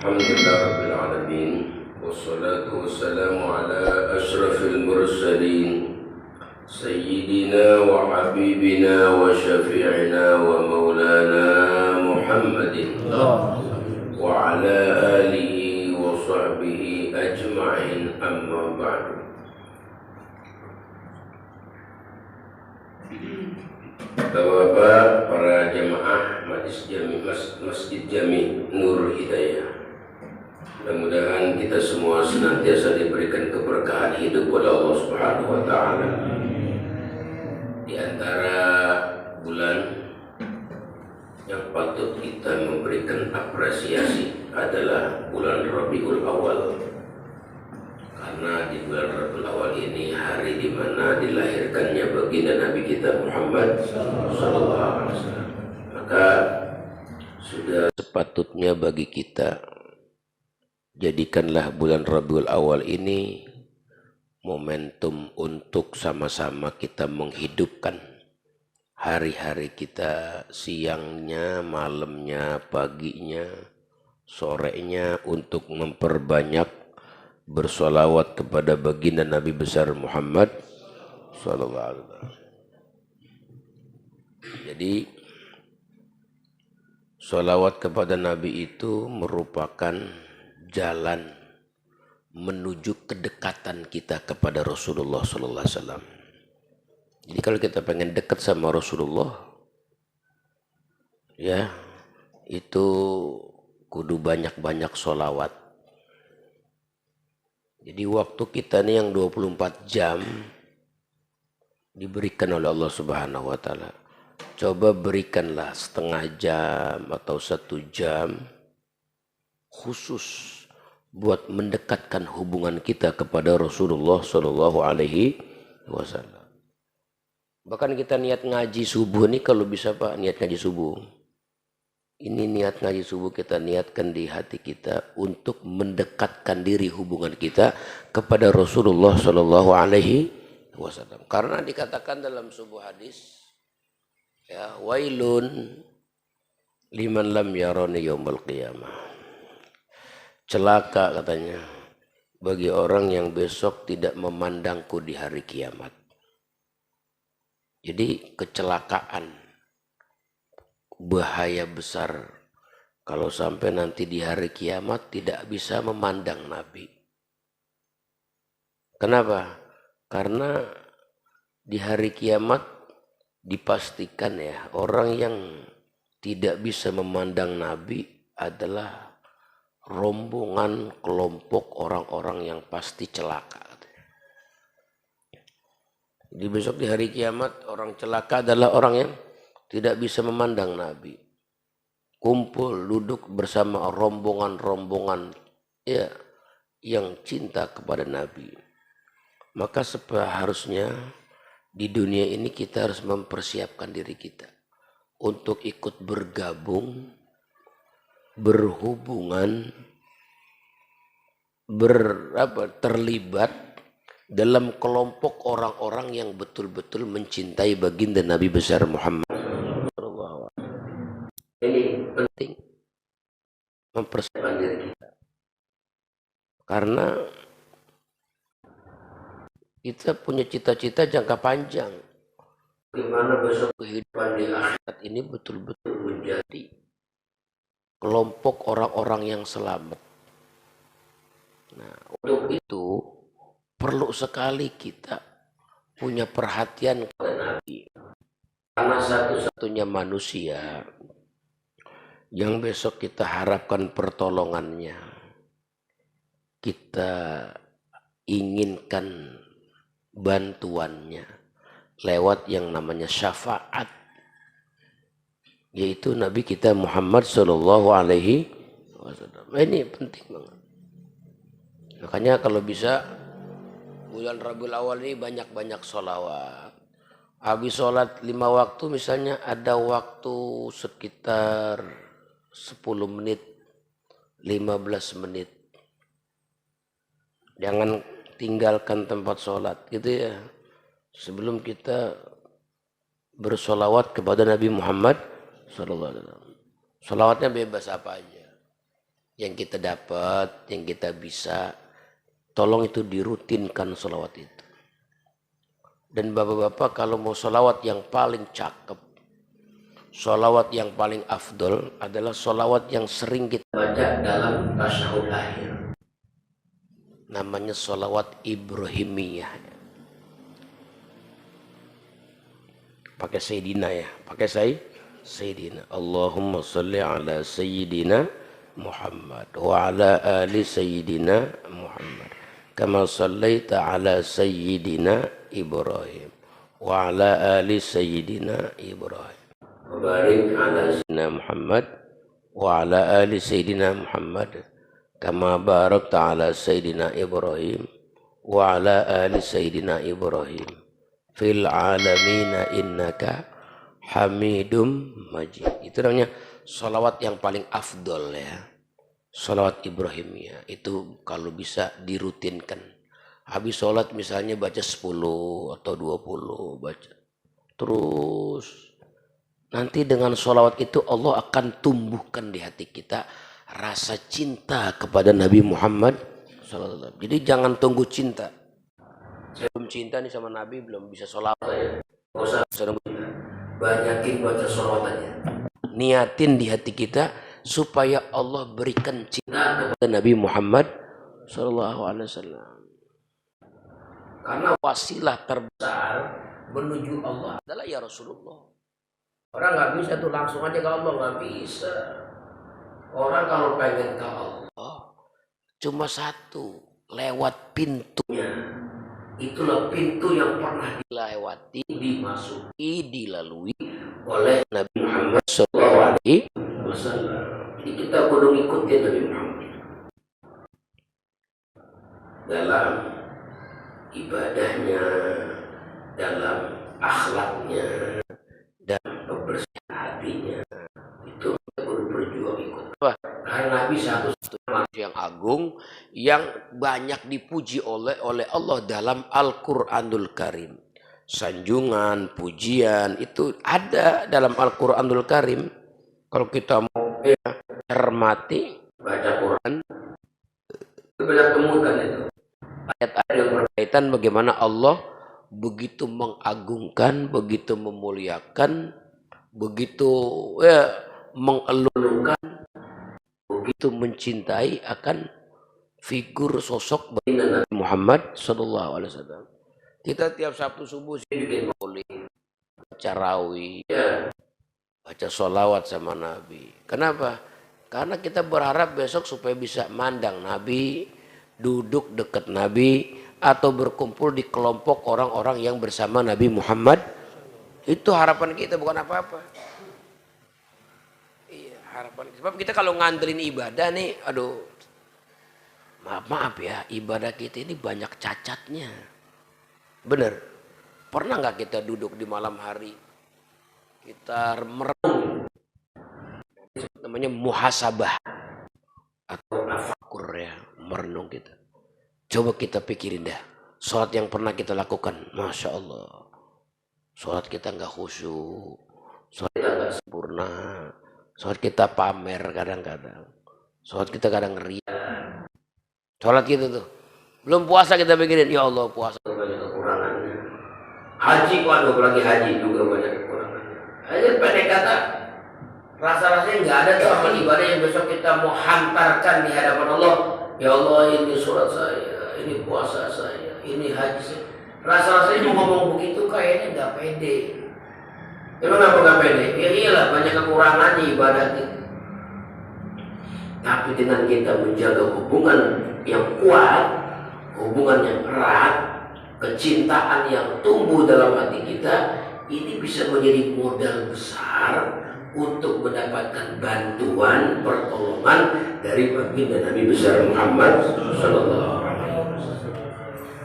Alhamdulillah Rabbil Alamin. Wassalatu wassalamu ala ashrafil mursalin Sayyidina wa habibina wa syafi'ina wa maulana Muhammadin wa ala alihi wa sahbihi ajma'in, amma ba'du. Bapak-bapak, para jamaah Masjid Jami Nurul Hidayah, mudah-mudahan kita semua senantiasa diberikan keberkahan hidup oleh Allah Subhanahu wa taala. Di antara bulan yang patut kita memberikan apresiasi adalah bulan Rabiul Awal. Karena di bulan Rabiul Awal ini hari di mana dilahirkannya baginda Nabi kita Muhammad sallallahu alaihi wasallam. Maka sudah sepatutnya bagi kita jadikanlah bulan Rabiul Awal ini momentum untuk sama-sama kita menghidupkan hari-hari kita, siangnya, malamnya, paginya, sorenya, untuk memperbanyak bersolawat kepada baginda Nabi besar Muhammad sallallahu alaihi wasallam. Jadi solawat kepada Nabi itu merupakan jalan menuju kedekatan kita kepada Rasulullah sallallahu alaihi wasallam. Jadi kalau kita pengen dekat sama Rasulullah, ya itu kudu banyak-banyak solawat. Jadi waktu kita ini yang 24 jam diberikan oleh Allah Subhanahu wa taala. Coba berikanlah setengah jam atau 1 jam khusus buat mendekatkan hubungan kita kepada Rasulullah sallallahu alaihi wasallam. Bahkan kita niat ngaji subuh nih, kalau bisa Pak, niat ngaji subuh. Ini niat ngaji subuh kita niatkan di hati kita untuk mendekatkan diri hubungan kita kepada Rasulullah sallallahu alaihi wasallam. Karena dikatakan dalam sebuah hadis, ya, wailun liman lam yarani yaumil qiyamah. Celaka katanya bagi orang yang besok tidak memandangku di hari kiamat. Jadi kecelakaan, bahaya besar kalau sampai nanti di hari kiamat tidak bisa memandang Nabi. Kenapa? Karena di hari kiamat dipastikan ya, orang yang tidak bisa memandang Nabi adalah rombongan kelompok orang-orang yang pasti celaka. Jadi besok di hari kiamat orang celaka adalah orang yang tidak bisa memandang Nabi. Kumpul, duduk bersama rombongan-rombongan ya yang cinta kepada Nabi. Maka seharusnya di dunia ini kita harus mempersiapkan diri kita untuk ikut bergabung, berhubungan, terlibat dalam kelompok orang-orang yang betul-betul mencintai baginda Nabi besar Muhammad. Ini penting mempersiapkan diri kita, karena kita punya cita-cita jangka panjang. Bagaimana besok kehidupan di akhirat ini betul-betul menjadi kelompok orang-orang yang selamat. Nah, untuk itu perlu sekali kita punya perhatian kepada Nabi, karena satu-satunya manusia yang besok kita harapkan pertolongannya, kita inginkan bantuannya lewat yang namanya syafaat, yaitu Nabi kita Muhammad sallallahu alaihi wasallam. Ini penting banget. Makanya kalau bisa bulan Rabiul Awal ini banyak-banyak sholawat. Habis sholat 5 waktu misalnya ada waktu sekitar 10 menit, 15 menit. Jangan tinggalkan tempat sholat gitu ya. Sebelum kita bersolawat kepada Nabi Muhammad sallallahu alaihi wasallam. Solawatnya bebas apa aja. yang kita dapat, yang kita bisa, tolong itu dirutinkan sholawat itu. Dan bapak-bapak kalau mau sholawat yang paling cakep, sholawat yang paling afdol adalah sholawat yang sering kita baca dalam tasyahud akhir. Namanya sholawat Ibrahimiyah. Pakai Sayyidina ya, pakai Sayyidina. Allahumma sholli ala Sayyidina Muhammad wa ala ali Sayyidina Muhammad. Kama shallaita ala Sayyidina Ibrahim wa ala ali Sayyidina Ibrahim. Wa barik ala Sayyidina Muhammad wa ala ali Sayyidina Muhammad. Kama barakta ala Sayyidina Ibrahim wa ala ali Sayyidina Ibrahim fil alamina innaka hamidum majid. Itu namanya sholawat yang paling afdol ya, sholawat Ibrahimiyah. Itu kalau bisa dirutinkan. Habis sholat misalnya baca 10 atau 20 baca terus. Nanti dengan sholawat itu Allah akan tumbuhkan di hati kita rasa cinta kepada Nabi Muhammad SAW. Jadi jangan tunggu cinta. Saya belum cinta nih sama Nabi, belum bisa sholawat ya. Banyakin baca sholawat aja. Niatin di hati kita supaya Allah berikan cinta kepada Nabi Muhammad SAW. Karena wasilah terbesar menuju Allah adalah ya Rasulullah. Orang nggak bisa tuh langsung aja ke Allah, nggak bisa. Orang kalau pengen ke Allah cuma satu, lewat pintunya. Itulah pintu yang pernah dilewati, dimasuki, dilalui oleh Nabi Muhammad SAW. Jadi kita perlu ikuti Nabi Muhammad dalam ibadahnya, dalam akhlaknya, dan kebersihan hatinya. Itu kita perlu berjuang ikut. Karena Nabi satu-satunya manusia yang agung, yang banyak dipuji oleh Allah dalam Al-Quranul Karim. Sanjungan, pujian itu ada dalam Al-Quranul Karim. Kalau kita mau cermati baca Quran, banyak temukan itu ayat-ayat yang berkaitan bagaimana Allah begitu mengagungkan, begitu memuliakan, begitu mengelulukan, begitu mencintai akan figur sosok Nabi Muhammad SAW. Kita tiap Sabtu subuh bikin maulid, baca rawih, baca sholawat sama Nabi. Kenapa? Karena kita berharap besok supaya bisa mandang Nabi, duduk dekat Nabi, atau berkumpul di kelompok orang-orang yang bersama Nabi Muhammad. Itu harapan kita, bukan apa-apa. Iya, harapan. Sebab kita kalau ngandelin ibadah nih, aduh, maaf ya, ibadah kita ini banyak cacatnya. Bener. Pernah nggak kita duduk di malam hari, kita merenung, namanya muhasabah atau tafakur ya, merenung kita. Coba kita pikirin dah, sholat yang pernah kita lakukan, Masya Allah, sholat kita nggak khusyuk, sholat kita nggak sempurna, sholat kita pamer kadang-kadang, sholat kita kadang ria, sholat kita tuh. Belum puasa kita pikirin, ya Allah puasa banyak kekurangannya. Haji, waduh lagi haji juga banyak kekurangannya. Aja pendek kata, rasa-rasanya nggak ada tuh amal ibadah yang besok kita mau hantarkan di hadapan Allah. Ya Allah, ini surat saya, ini puasa saya, ini haji saya. Rasa-rasanya mau ngomong begitu kayaknya nggak pede. Kenapa nggak pede? Ya iyalah, banyak kekurangannya ibadah kita. Tapi dengan kita menjaga hubungan yang kuat, hubungan yang erat, kecintaan yang tumbuh dalam hati kita, ini bisa menjadi modal besar untuk mendapatkan bantuan, pertolongan dari baginda Nabi besar Muhammad SAW.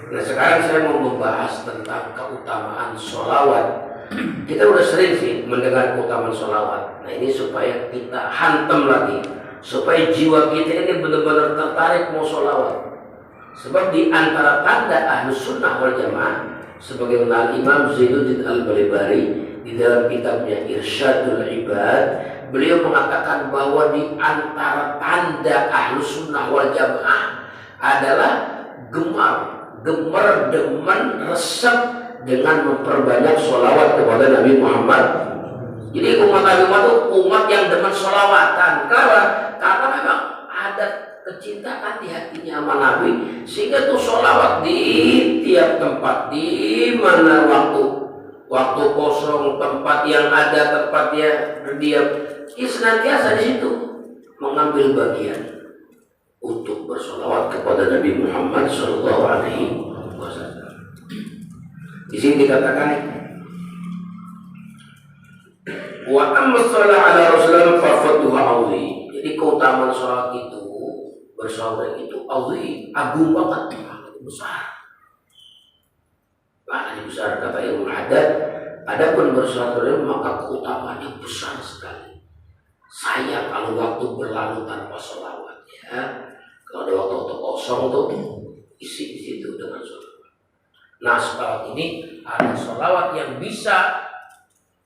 Nah sekarang saya mau membahas tentang keutamaan sholawat. Kita udah sering sih mendengar keutamaan sholawat. Nah ini supaya kita hantam lagi, supaya jiwa kita ini benar-benar tertarik mau sholawat. Sebab di antara tanda Ahlus Sunnah wal Jamaah, sebagaimana Imam Zainuddin Al-Balibari di dalam kitabnya Irsyadul Ibad beliau mengatakan bahwa di antara tanda Ahlus Sunnah wal Jamaah adalah gemar demen resep dengan memperbanyak sholawat kepada Nabi Muhammad. Jadi umat Nabi Muhammad itu umat yang demen sholawatan. Kenapa? Karena memang ada kecintaan di hatinya sama Nabi, sehingga tuh sholawat di tiap tempat, di mana waktu kosong, tempat yang ada, tempat dia senantiasa di situ mengambil bagian untuk bersolawat kepada Nabi Muhammad Sallallahu Alaihi Wasallam. Di sini dikatakan wa amma sholat ala Rasulullah fa fadluha azim. Jadi keutamaan sholat itu, bersolawat itu azim, agung banget, besar. Maknanya besar kata ilmu adat. Adapun bersolawat maka keutamaannya besar sekali. Sayang kalau waktu berlalu tanpa sholawat, ya. Kalau ada waktu kosong tuh isi di situ dengan sholawat. Nah, sholawat ini ada sholawat yang bisa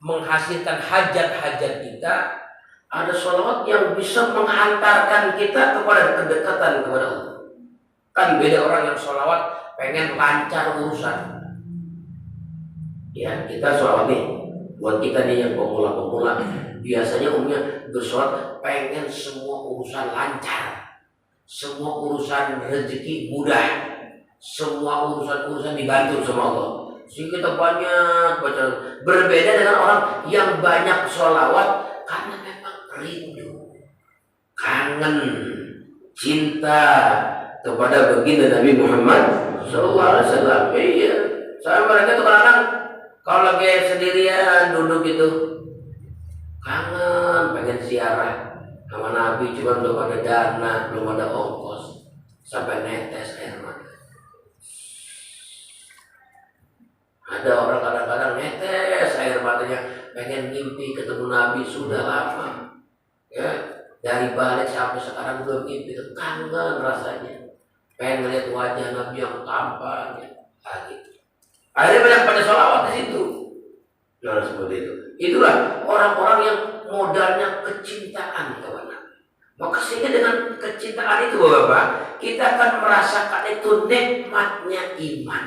menghasilkan hajat-hajat kita, ada sholawat yang bisa menghantarkan kita kepada kedekatan kepada Allah. Kan beda orang yang sholawat pengen lancar urusan. Ya, kita sholawat nih, buat kita nih yang pemula-pemula, biasanya umumnya bersolat pengen semua urusan lancar, semua urusan rezeki mudah, semua urusan dibantu sama Allah. Sehingga kita banyak baca. Berbeda dengan orang yang banyak sholawat karena memang rindu, kangen, cinta kepada baginda Nabi Muhammad Sallallahu Alaihi Wasallam. Iya, saya mereka tuh kadang kalau lagi sendirian duduk itu kangen, pengen ziarah sama Nabi, cuma belum ada dana, belum ada ongkos, sampai netes air mata. Ada orang kadang-kadang netes air matanya, pengen mimpi ketemu Nabi sudah lama, ya, dari balik sampai sekarang belum mimpi, kangen rasanya, pengen melihat wajah Nabi yang tampan, ya, gitu. Akhirnya banyak pada sholawat di situ. Jangan seperti itu. Itulah orang-orang yang modalnya kecintaan kepada Nabi. Maka sehingga dengan kecintaan itu, Bapak, kita akan merasakan itu nikmatnya iman.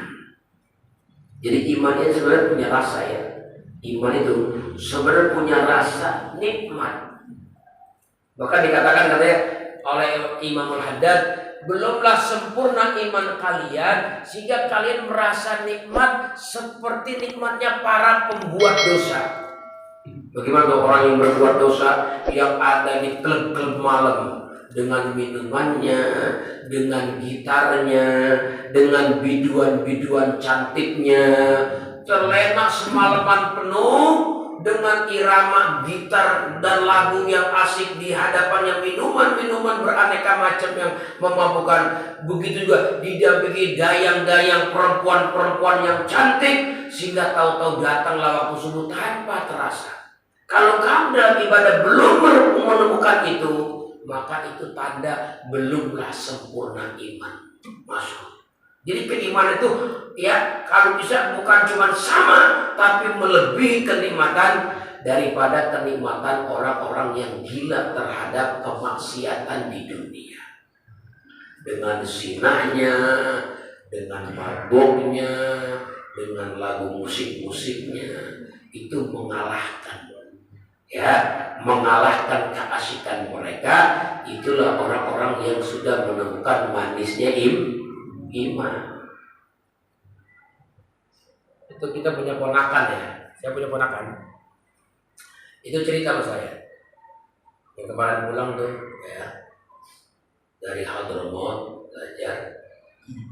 Jadi iman itu sebenarnya punya rasa, ya. Iman itu sebenarnya punya rasa nikmat. Bahkan dikatakan katanya oleh Imam Al-Haddad, belumlah sempurna iman kalian sehingga kalian merasa nikmat seperti nikmatnya para pembuat dosa. Bagaimana orang yang berbuat dosa, yang ada di klub-klub malam dengan minumannya, dengan gitarnya, dengan biduan-biduan cantiknya, terlena semalaman penuh dengan irama gitar dan lagu yang asik di hadapannya, minuman-minuman beraneka macam yang memabukkan. Begitu juga didampingi dayang-dayang perempuan-perempuan yang cantik, sehingga tahu-tahu datanglah waktu subuh tanpa terasa. Kalau kamu dalam ibadah belum menemukan itu, maka itu tanda belumlah sempurna iman. Masuk. Jadi keimanan itu, ya, kalau bisa bukan cuma sama, tapi melebihi kenikmatan daripada kenikmatan orang-orang yang gila terhadap kemaksiatan di dunia. Dengan zinahnya, dengan mabuknya, dengan lagu musik-musiknya, itu mengalahkan. Ya, mengalahkan keasikan mereka. Itulah orang-orang yang sudah menemukan manisnya iman. Itu kita punya ponakan, ya. Saya punya ponakan. Itu cerita sama saya. Yang kemarin pulang tuh, ya, dari Hadramaut belajar.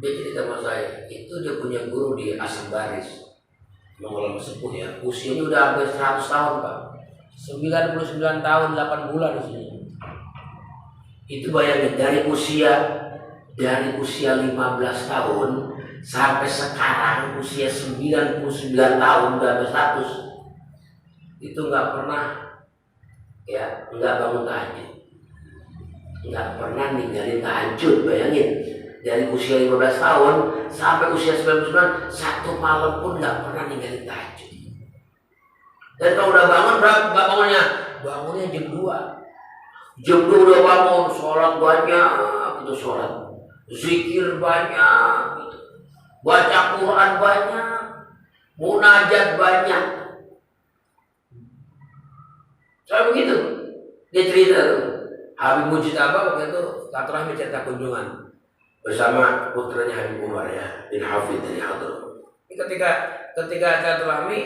Dia cerita sama saya. Itu dia punya guru di Asam Baris, Mengolah sepuh, ya. Usianya udah hampir 100 tahun, Pak. 99 tahun 8 bulan di sini. Itu bayangin dari usia 15 tahun sampai sekarang usia 99 tahun udah hampir 100. Itu nggak pernah, ya, nggak bangun tahajud, nggak pernah ninggalin tahajud. Bayangin dari usia 15 tahun sampai usia 99, satu malam pun nggak pernah ninggalin tahajud. Dan kalau udah bangun, berapa bangunnya? bangunnya jam 2. Jam 2 udah bangun, sholat banyak, itu sholat. Zikir banyak, gitu. Baca Quran banyak, munajat banyak. Soalnya begitu, dia cerita tuh. Habib Mujtaba waktu itu silaturahmi cerita kunjungan bersama putranya Habib Umar ya, bin Hafid dari Hadramaut. Ketika silaturahmi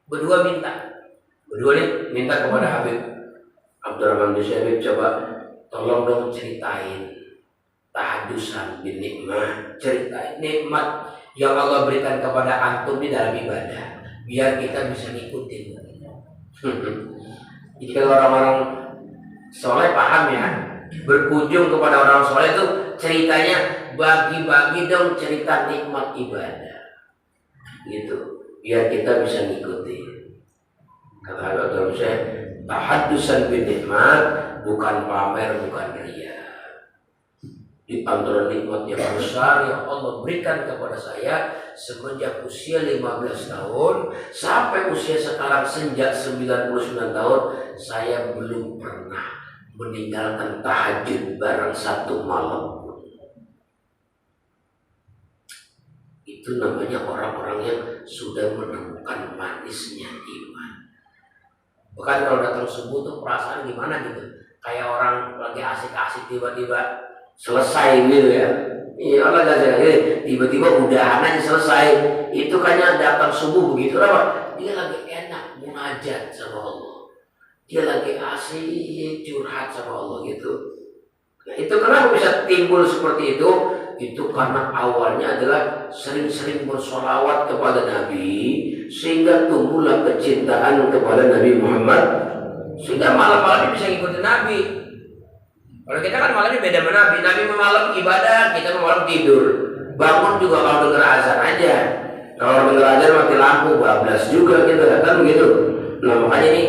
berdua minta kepada Habib Abdurrahman bin Syabib, coba tolong dong ceritain tahadusan bin nikmah, ceritain nikmat yang Allah berikan kepada antum di dalam ibadah, biar kita bisa ngikutin. Jadi kalau orang-orang soleh paham ya, berkunjung kepada orang soleh itu ceritanya bagi-bagi dong cerita nikmat ibadah, gitu, biar kita bisa ngikutin. Kata Abdul Syekh, tahadusan bin nikmat, bukan pamer, bukan ria. Di antara nikmat yang besar yang Allah berikan kepada saya semenjak usia 15 tahun sampai usia sekarang sejak 99 tahun, saya belum pernah meninggalkan tahajud barang satu malam. Itu namanya orang-orang yang sudah menemukan manisnya iman. Bahkan kalau datang subuh tuh perasaan gimana gitu, kayak orang lagi asik-asik tiba-tiba selesai gitu ya. Iya, Allah gak tiba-tiba udahan aja selesai. Itu kayaknya datang subuh begitu apa? Dia lagi enak munajat sama Allah. Dia lagi asik curhat sama Allah gitu. Nah, itu kenapa bisa timbul seperti itu? Itu karena awalnya adalah sering-sering bersolawat kepada Nabi, sehingga tumbuhlah kecintaan kepada Nabi Muhammad, sehingga malam-malam bisa ngikutin Nabi. Kalau kita kan malamnya beda sama Nabi. Nabi malam ibadah, kita malam tidur. Bangun juga kalau dengar azan aja. Kalau dengar azan mati lampu, bablas juga kita, kan begitu. Nah makanya ini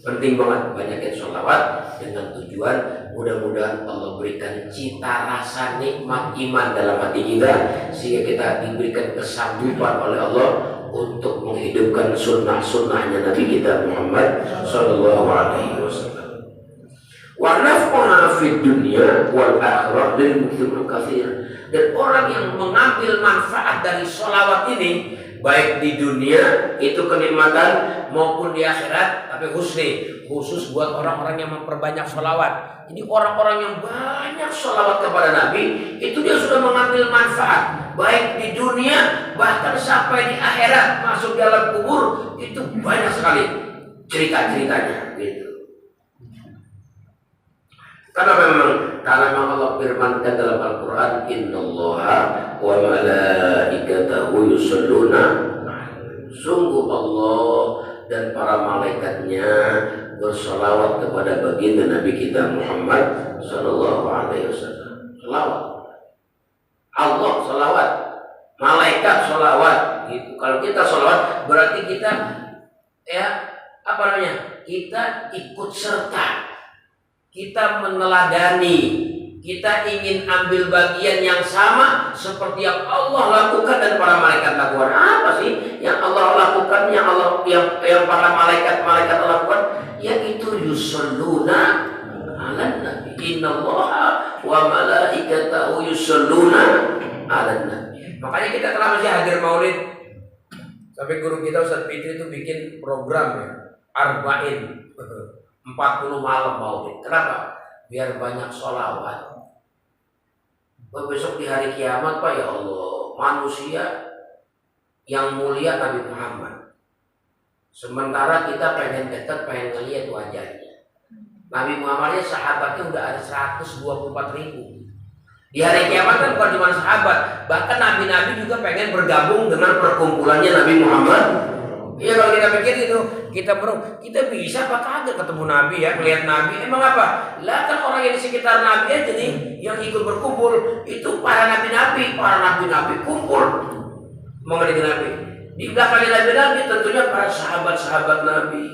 penting banget banyakin sholawat dengan tujuan mudah-mudahan Allah berikan cita rasa nikmat iman dalam hati kita, sehingga kita diberikan kesanggupan oleh Allah untuk menghidupkan sunnah-sunnahnya Nabi kita Muhammad Sallallahu Alaihi Wasallam. Wa naf'una fid dunya wal akhirah lil muslimin katsir. Dan orang yang mengambil manfaat dari sholawat ini, baik di dunia itu kenikmatan maupun di akhirat, tapi khusus buat orang-orang yang memperbanyak sholawat. Jadi orang-orang yang banyak sholawat kepada Nabi itu dia sudah mengambil manfaat baik di dunia bahkan sampai di akhirat, masuk dalam kubur itu banyak sekali cerita-ceritanya gitu. Karena memang Allah firmankan dalam Al-Quran, Innallaha wa malaikatahu yusholluna, sungguh Allah dan para malaikatnya bersalawat kepada baginda Nabi kita Muhammad Sallallahu Alaihi Wasallam. Salawat, Allah salawat, malaikat salawat. Gitu. Kalau kita salawat berarti kita kita ikut serta. Kita meneladani, kita ingin ambil bagian yang sama seperti yang Allah lakukan dan para malaikat lakukan. Apa sih yang Allah lakukan, yang para malaikat lakukan? Yaitu yusholluna ala nabi. Innallaha wa malaikatahu yusholluna ala nabi. Makanya kita telah masih hadir maulid. Sampai guru kita Ustaz Fitri itu bikin program ya, arba'in. 40 malam maulid. Kenapa? Biar banyak sholawat. Besok di hari kiamat Pak, ya Allah, manusia yang mulia Nabi Muhammad. Sementara kita pengen dekat, pengen ngeliat wajahnya. Nabi Muhammadnya sahabatnya udah ada 124.000. Di hari kiamat kan bukan cuma sahabat, bahkan nabi-nabi juga pengen bergabung dengan perkumpulannya Nabi Muhammad. Iya, kalau kita pikir itu, kita bisa apa kagak ketemu Nabi ya, melihat Nabi. Emang apa? Lah kan orang yang di sekitar Nabi aja nih yang ikut berkumpul itu para nabi-nabi kumpul mengenai Nabi. Di belakang nabi-nabi tentunya para sahabat-sahabat Nabi.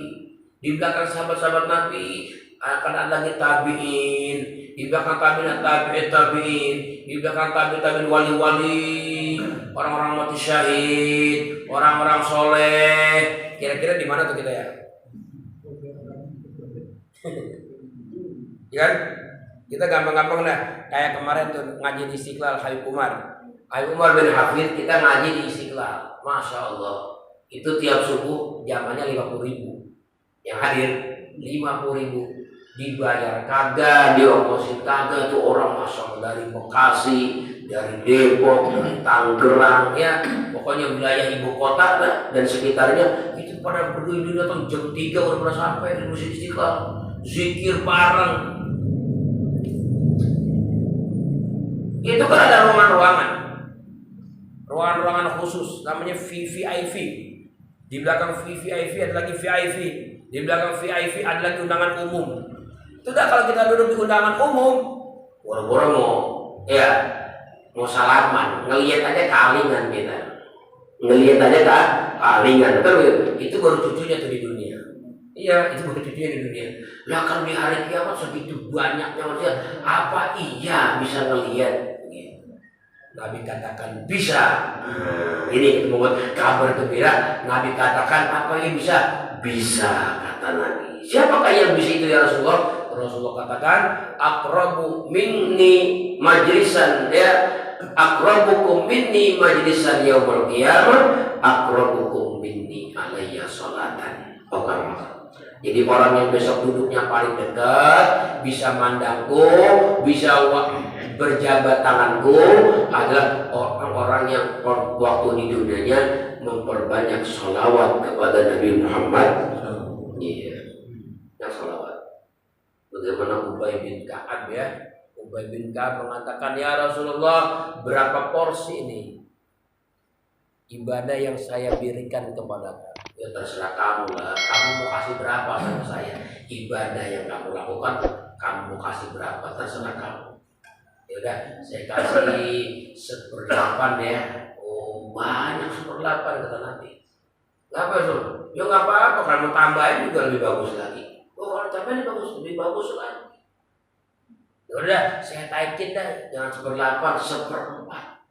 Di belakang sahabat-sahabat Nabi akan ada lagi tabi'in, di belakang tabi'in, di belakang tabi'in wali-wali, orang-orang mati syahid, orang-orang soleh. Kira-kira di mana tuh kita ya? Ya kan? Kita gampang-gampang lah. Kayak kemarin tuh ngaji di Istiqlal Habib Umar. Habib Umar bin Hafid kita ngaji di Istiqlal. Masya Allah. Itu tiap subuh zamannya 50.000. Yang hadir 50.000. Dibayar kagak, diongkosin kagak, tuh orang masuk dari Bekasi, dari Depok, dari Tangerang, ya pokoknya wilayah ibu kota dan sekitarnya itu pada berdiri datang jam 3 udah pernah sampai di Masjid Istiqlal, zikir bareng. Itu kan ada ruangan-ruangan khusus namanya VVIP. Di belakang VVIP ada lagi VIP. Di belakang VIP ada lagi undangan umum. Sudah kalau kita duduk di undangan umum, boro-boro mau salaman, ngelihat aja kalingan kita, kan itu baru cucunya tuh di dunia. Iya, itu baru cucunya di dunia. Lah kalau di hari kiamat segitu banyaknya manusia, apa iya bisa ngelihat? Nabi katakan bisa. Ini membuat kabar gembira. Nabi katakan apa yang bisa kata Nabi. Siapakah yang bisa itu ya Rasulullah? Rasulullah katakan aqrabu minni majlisan, ya aqrabukum minni majlisan yaumul qiyamah aqrabukum minni alayya salatan. Jadi orang yang besok duduknya paling dekat, bisa mandangku, bisa berjabat tanganku adalah orang-orang yang waktu di dunianya memperbanyak sholawat kepada Nabi Muhammad. Iya, yang sholawat. Bagaimana Ubay bin Ka'ab ya? Ubay bin Ka'ab mengatakan, ya Rasulullah, berapa porsi ini ibadah yang saya berikan kepada kamu? Ya terserah kamu lah. Kamu mau kasih berapa sama saya? Ibadah yang kamu lakukan, kamu mau kasih berapa? Terserah kamu. Ya udah, saya kasih 1/8 ya. Oh banyak 1/8 kata Nabi. Gak apa Rasul? Ya nggak apa-apa. Kalau mau tambahin juga lebih bagus lagi. Oh kalau tambahin lebih bagus lagi. Ya udah, saya taikin dah. Jangan 1/8, 1/4.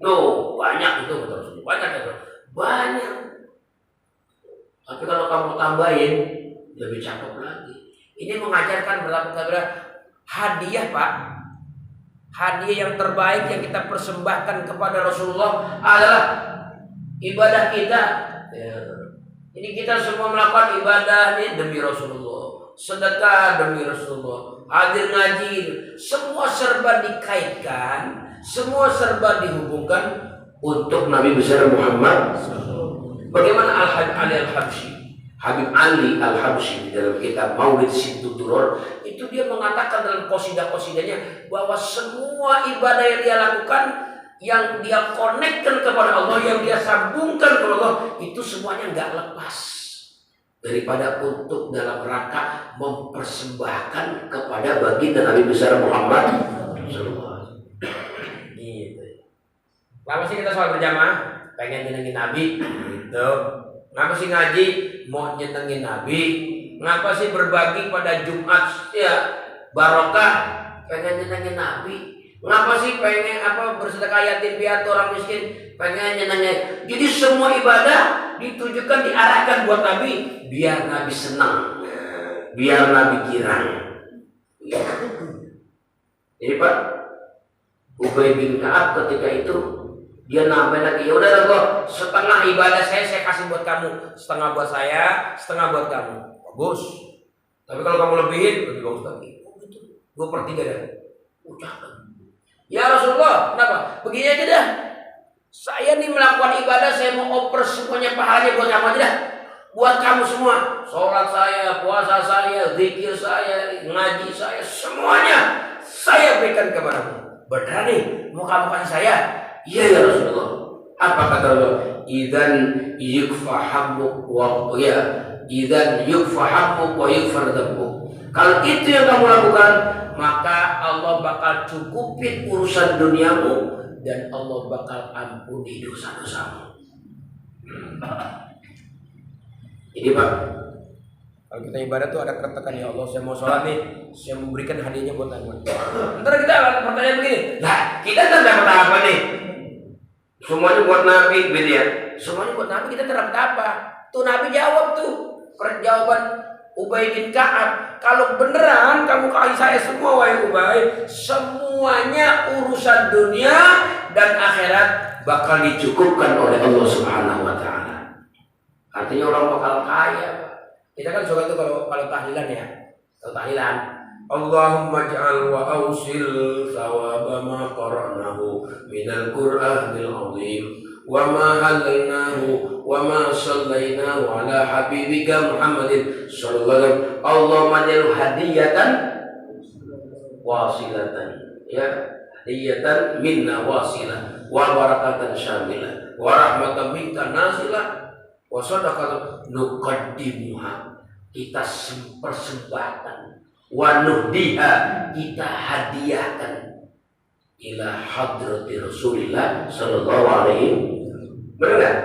No, banyak itu betul. Banyak. Tapi kalau kamu tambahin lebih cakep lagi. Ini mengajarkan berlaku hadiah, Pak. Hadiah yang terbaik yang kita persembahkan kepada Rasulullah adalah ibadah kita. Ya. Ini kita semua melakukan ibadah ini demi Rasulullah, sedekah demi Rasulullah, hadir ngaji, semua serba dikaitkan, semua serba dihubungkan untuk Nabi besar Muhammad. Bagaimana Habib Ali Al-Habsyi di dalam kitab Maulid Situ Duror itu dia mengatakan dalam qasidah-qasidahnya bahwa semua ibadah yang dia lakukan, yang dia konekkan kepada Allah, yang dia sambungkan kepada Allah, itu semuanya nggak lepas daripada untuk dalam rangka mempersembahkan kepada baginda Nabi besar Muhammad. Gitu. Kenapa sih kita sholat berjamaah? Pengen nyenengin Nabi, gitu. Kenapa sih ngaji? Mau nyenengin Nabi. Kenapa sih berbagi pada Jumat ya barokah? Pengen nyenengin Nabi. Kenapa sih pengen bersedekah yatim piatu orang miskin? Pengen nyenengin. Jadi semua ibadah ditujukan, diarahkan buat Nabi, biar Nabi senang, biar Nabi girang. Jadi Pak Ubay bin Ka'ab ketika itu dia nambah lagi, ya udah kok setengah ibadah saya kasih buat kamu, setengah buat saya, setengah buat kamu. Bagus. Tapi kalau kamu lebihin, lebih bagus lagi. Oh gitu. 2/3 dah. Ucapkan. Ya Rasulullah, kenapa? Begini aja dah. Saya nih melakukan ibadah, saya mau oper semuanya pahalanya buat kamu aja dah. Buat kamu semua. Sholat saya, puasa saya, zikir saya, ngaji saya, semuanya saya berikan kepadamu. Beneran nih, mau kamu kasih saya? Iya ya Rasulullah. Apa kata Allah? Idzan yukfa hammuk wa yukfar dhanbuk. Kalau itu yang kamu lakukan, maka Allah bakal cukupin urusan duniamu dan Allah bakal ampuni dosa-dosamu. Jadi Pak, kalau kita ibadah tuh ada keretakan, ya Allah saya mau sholat nih, saya memberikan hadiahnya buat Anda. Ntar kita akan pertanyaan begini, nah kita kan dapat apa nih? Semuanya buat Nabi, gitu ya. Semuanya buat Nabi, kita dapat apa? Tuh Nabi jawab tuh, jawaban Ubay bin Ka'ab, kalau beneran kamu kasih saya semua wahai Ubay, semuanya urusan dunia dan akhirat bakal dicukupkan oleh Allah Subhanahu wa taala. Artinya orang bakal kaya. Kita kan suka itu kalau tahlilan ya. Kalau tahlilan, Allahumma ja'al wa awsil thawaba ma qara'nahu minal Qur'anil azim wa ma halalnahu wa ma sallainahu ala habibika Muhammadin sallallahu alaihi wasallam. Allahumma ja'al hadiyatan wasilatan, ya, hadiyatan minna wasilah wa barakatan syamilah wa rahmatan minka nasilah wa sadaqatan nuqaddimuha, kita persembahkan, wa nuhdiha, kita hadiahkan ila hadrati Rasulillah sallallahu alaihi. Benar enggak?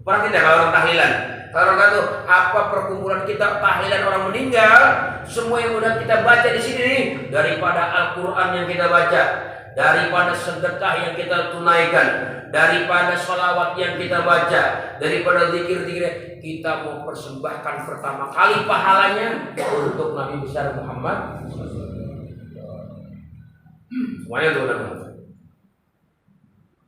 Pernah tidak kalau orang tahlilan? Kalau kata apa perkumpulan kita tahlilan orang meninggal, semua yang udah kita baca di sini nih, daripada Al-Qur'an yang kita baca, daripada sedekah yang kita tunaikan, daripada sholawat yang kita baca, daripada zikir-zikir, kita mau persembahkan pertama kali pahalanya untuk Nabi besar Muhammad. Semuanya itu benar.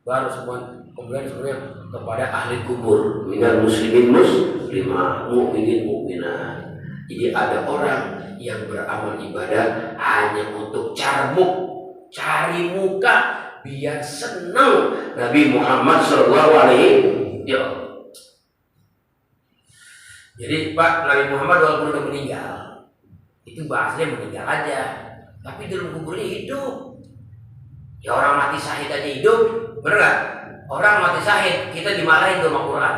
Baru semua kemudian sebenarnya kepada ahli kubur, minal muslimin muslimah, mukminin mukminat. Jadi ada orang yang beramal ibadah hanya untuk cari muka, biar senang Nabi Muhammad sallallahu alaihi wasallam. Jadi Pak, Nabi Muhammad walaupun sudah meninggal, itu bahasanya meninggal aja, tapi dalam kuburnya hidup. Ya orang mati syahid aja hidup, bener nggak? Orang mati syahid, kita dimarahin sama Quran.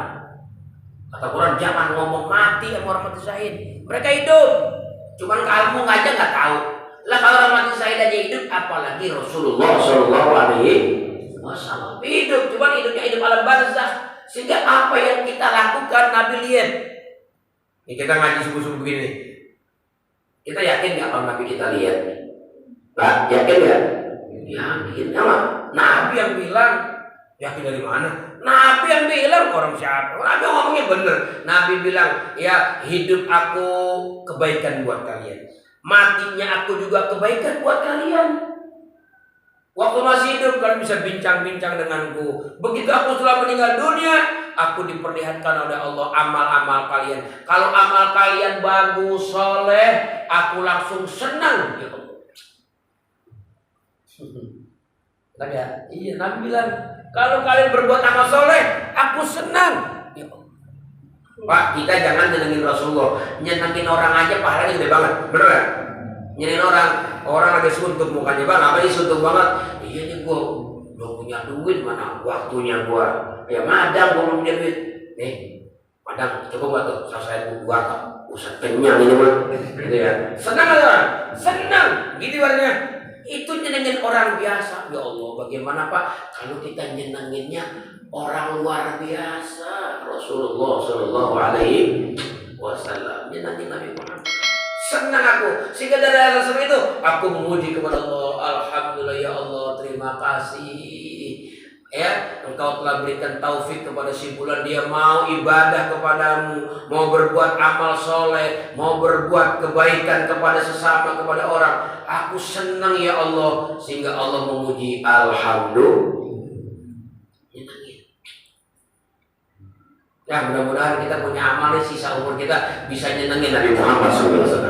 Kata Quran, jangan ngomong mati sama orang mati syahid. Mereka hidup, cuman kamu aja nggak tahu. Lah kalau orang mati syahid aja hidup, apalagi Rasulullah Shallallahu Alaihi Wasallam hidup, cuman hidupnya hidup alam barzakh. Sehingga apa yang kita lakukan Nabi lihat. Ini kita ngaji subuh-subuh begini. Kita yakin nggak kalau Nabi kita lihat? Nah, yakin nggak? Yakin. Apa? Nabi yang bilang. Yakin dari mana? Nabi yang bilang, orang siapa? Nabi ngomongnya bener. Nabi bilang, ya hidup aku kebaikan buat kalian, matinya aku juga kebaikan buat kalian. Waktu masih hidup kalian bisa bincang-bincang denganku. Begitu aku telah meninggal dunia, aku diperlihatkan oleh Allah amal-amal kalian. Kalau amal kalian bagus, soleh, aku langsung senang. Ya Allah. Ya, iya, Nabi bilang, kalau kalian berbuat amal soleh, aku senang. Ya Allah. Pak, kita jangan nyenengin Rasulullah, nyenengin orang aja pahalanya gede banget, bener gak? Nyenengin orang ada suntuk mukanya, bang, apa ini suntuk banget? Iya nih, gua belum punya duit, mana waktunya gua? Ya madang, gua belum punya duit. Nih, madang, coba gua tuh, selesai gua usah kenyang ini mah, gitu ya. Senang gak orang? Senang, gitu artinya. Itu nyenengin orang biasa. Ya Allah, bagaimana Pak kalau kita nyenenginnya orang luar biasa? Rasulullah Shallallahu Alaihi Wasallam nyenengin Nabi Muhammad. Senang aku, sehingga dari alasan itu aku memuji kepada Allah. Alhamdulillah ya Allah, terima kasih. Ya, Engkau telah berikan taufik kepada si bulan, dia mau ibadah kepadamu, mau berbuat amal soleh, mau berbuat kebaikan kepada sesama, kepada orang. Aku senang ya Allah, sehingga Allah memuji. Alhamdulillah. Ya mudah-mudahan kita punya amal nih, sisa umur kita bisa nyenengin Nabi Muhammad SAW.